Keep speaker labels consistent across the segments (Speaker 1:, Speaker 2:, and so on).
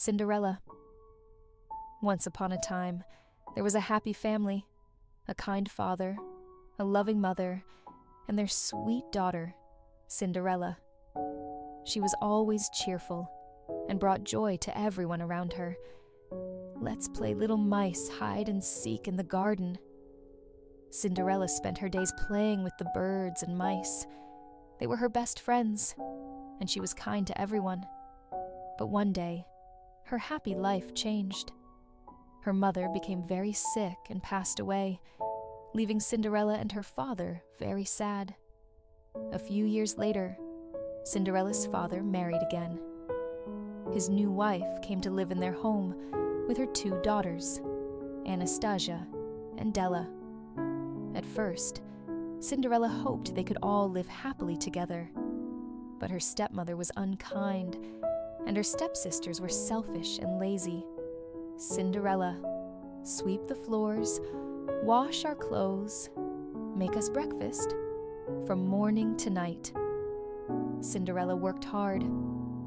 Speaker 1: Cinderella. Once upon a time, there was a happy family, a kind father, a loving mother, and their sweet daughter, Cinderella. She was always cheerful and brought joy to everyone around her. Let's play little mice hide and seek in the garden. Cinderella spent her days playing with the birds and mice. They were her best friends, and she was kind to everyone. But one day, her happy life changed. Her mother became very sick and passed away, leaving Cinderella and her father very sad. A few years later, Cinderella's father married again. His new wife came to live in their home with her two daughters, Anastasia and Della. At first, Cinderella hoped they could all live happily together, but her stepmother was unkind, and her stepsisters were selfish and lazy. Cinderella, sweep the floors, wash our clothes, make us breakfast, from morning to night. Cinderella worked hard,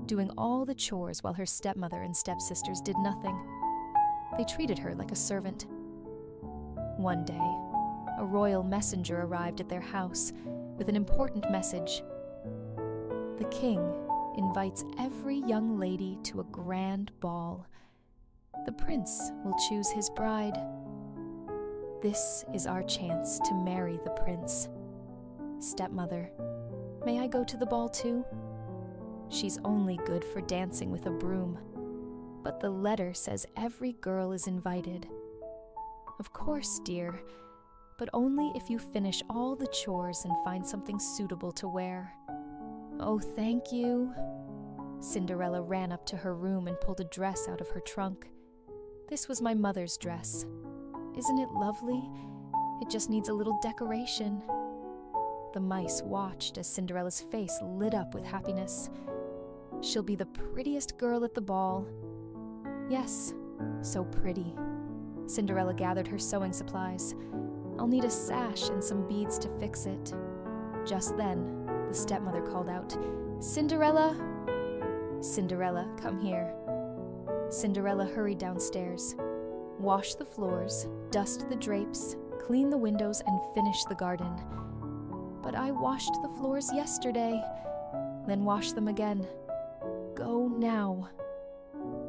Speaker 1: doing all the chores while her stepmother and stepsisters did nothing. They treated her like a servant. One day, a royal messenger arrived at their house with an important message. The king invites every young lady to a grand ball. The prince will choose his bride. This is our chance to marry the prince. Stepmother, may I go to the ball too? She's only good for dancing with a broom, but the letter says every girl is invited. Of course, dear, but only if you finish all the chores and find something suitable to wear. Oh, thank you. Cinderella ran up to her room and pulled a dress out of her trunk. This was my mother's dress. Isn't it lovely? It just needs a little decoration. The mice watched as Cinderella's face lit up with happiness. She'll be the prettiest girl at the ball. Yes, so pretty. Cinderella gathered her sewing supplies. I'll need a sash and some beads to fix it. Just then, the stepmother called out, Cinderella! Cinderella, come here. Cinderella hurried downstairs, washed the floors, dust the drapes, clean the windows, and finish the garden. But I washed the floors yesterday. Then wash them again. Go now.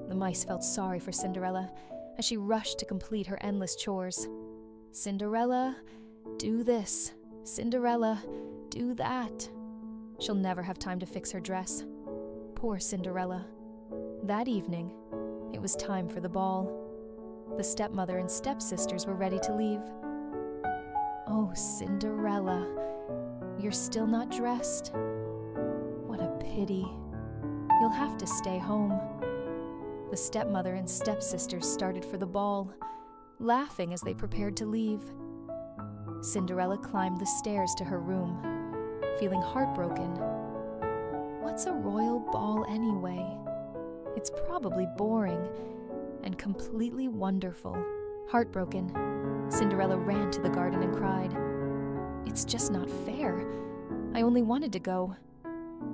Speaker 1: The mice felt sorry for Cinderella as she rushed to complete her endless chores. Cinderella, do this. Cinderella, do that. She'll never have time to fix her dress. Poor Cinderella. That evening, it was time for the ball. The stepmother and stepsisters were ready to leave. Oh, Cinderella, you're still not dressed? What a pity. You'll have to stay home. The stepmother and stepsisters started for the ball, laughing as they prepared to leave. Cinderella climbed the stairs to her room, feeling heartbroken. What's a royal ball anyway? It's probably boring and completely wonderful. Heartbroken, Cinderella ran to the garden and cried, It's just not fair. I only wanted to go.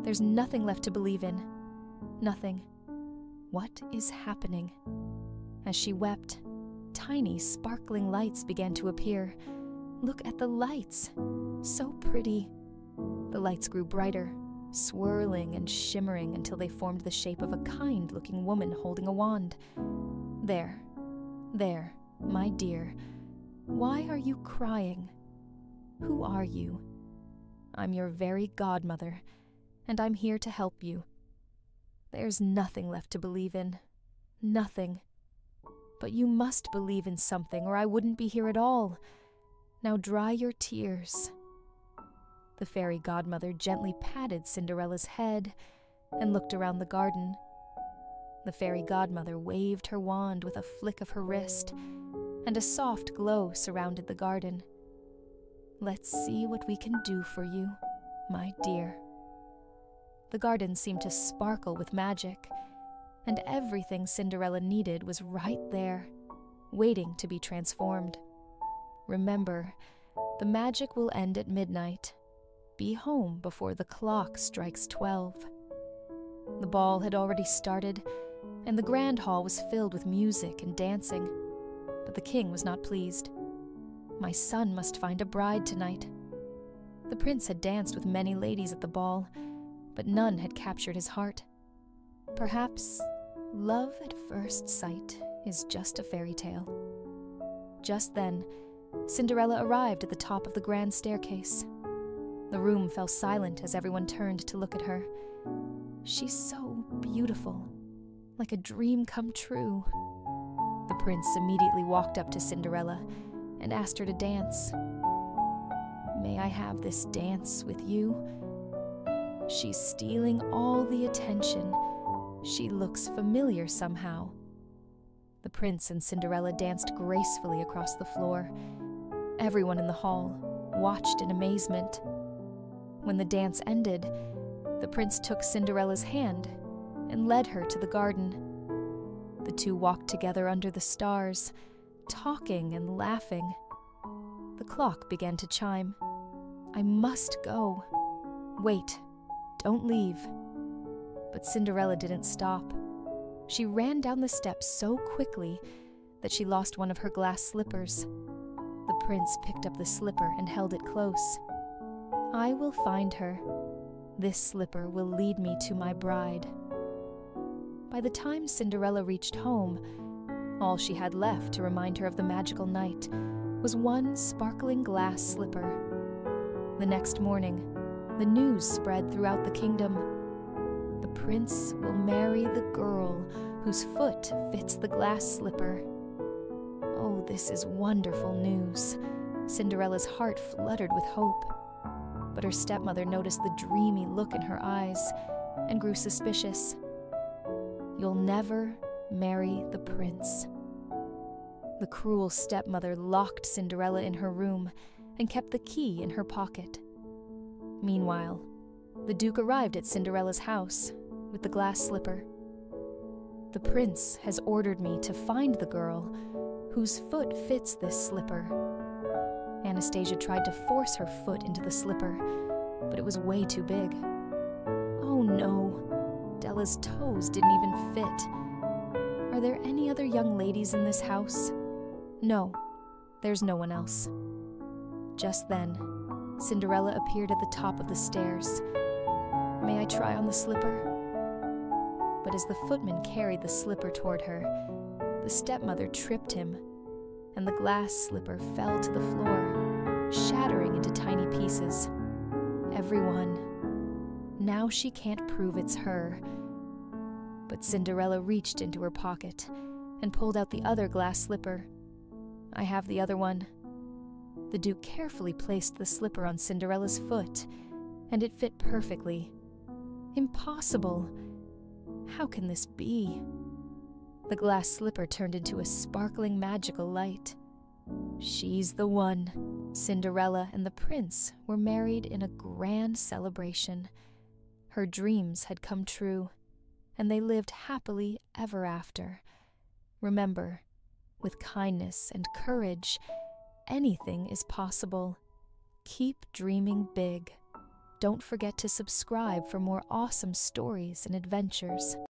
Speaker 1: There's nothing left to believe in. Nothing. What is happening? As she wept, tiny sparkling lights began to appear. Look at the lights. So pretty. The lights grew brighter, swirling and shimmering until they formed the shape of a kind-looking woman holding a wand. There, my dear. Why are you crying? Who are you? I'm your very godmother, and I'm here to help you. There's nothing left to believe in. Nothing. But you must believe in something, or I wouldn't be here at all. Now dry your tears. The fairy godmother gently patted Cinderella's head and looked around the garden. The fairy godmother waved her wand with a flick of her wrist, and a soft glow surrounded the garden. Let's see what we can do for you, my dear. The garden seemed to sparkle with magic, and everything Cinderella needed was right there, waiting to be transformed. Remember, the magic will end at midnight. Be home before the clock strikes 12. The ball had already started, and the grand hall was filled with music and dancing. But the king was not pleased. "My son must find a bride tonight." The prince had danced with many ladies at the ball, but none had captured his heart. Perhaps love at first sight is just a fairy tale. Just then, Cinderella arrived at the top of the grand staircase. The room fell silent as everyone turned to look at her. She's so beautiful, like a dream come true. The prince immediately walked up to Cinderella and asked her to dance. "May I have this dance with you? She's stealing all the attention. She looks familiar somehow." The prince and Cinderella danced gracefully across the floor. Everyone in the hall watched in amazement. When the dance ended, the prince took Cinderella's hand and led her to the garden. The two walked together under the stars, talking and laughing. The clock began to chime. "I must go." "Wait, don't leave." But Cinderella didn't stop. She ran down the steps so quickly that she lost one of her glass slippers. The prince picked up the slipper and held it close. "I will find her. This slipper will lead me to my bride." By the time Cinderella reached home, all she had left to remind her of the magical night was one sparkling glass slipper. The next morning, the news spread throughout the kingdom. The prince will marry the girl whose foot fits the glass slipper. Oh, this is wonderful news. Cinderella's heart fluttered with hope. But her stepmother noticed the dreamy look in her eyes and grew suspicious. "You'll never marry the prince." The cruel stepmother locked Cinderella in her room and kept the key in her pocket. Meanwhile, the Duke arrived at Cinderella's house with the glass slipper. "The prince has ordered me to find the girl whose foot fits this slipper." Anastasia tried to force her foot into the slipper, but it was way too big. Oh no, Della's toes didn't even fit. Are there any other young ladies in this house? No, there's no one else. Just then, Cinderella appeared at the top of the stairs. "May I try on the slipper?" But as the footman carried the slipper toward her, the stepmother tripped him, and the glass slipper fell to the floor, shattering into tiny pieces. Everyone. Now she can't prove it's her. But Cinderella reached into her pocket and pulled out the other glass slipper. "I have the other one." The Duke carefully placed the slipper on Cinderella's foot, and it fit perfectly. Impossible! How can this be? The glass slipper turned into a sparkling magical light. She's the one. Cinderella and the prince were married in a grand celebration. Her dreams had come true, and they lived happily ever after. Remember, with kindness and courage, anything is possible. Keep dreaming big. Don't forget to subscribe for more awesome stories and adventures.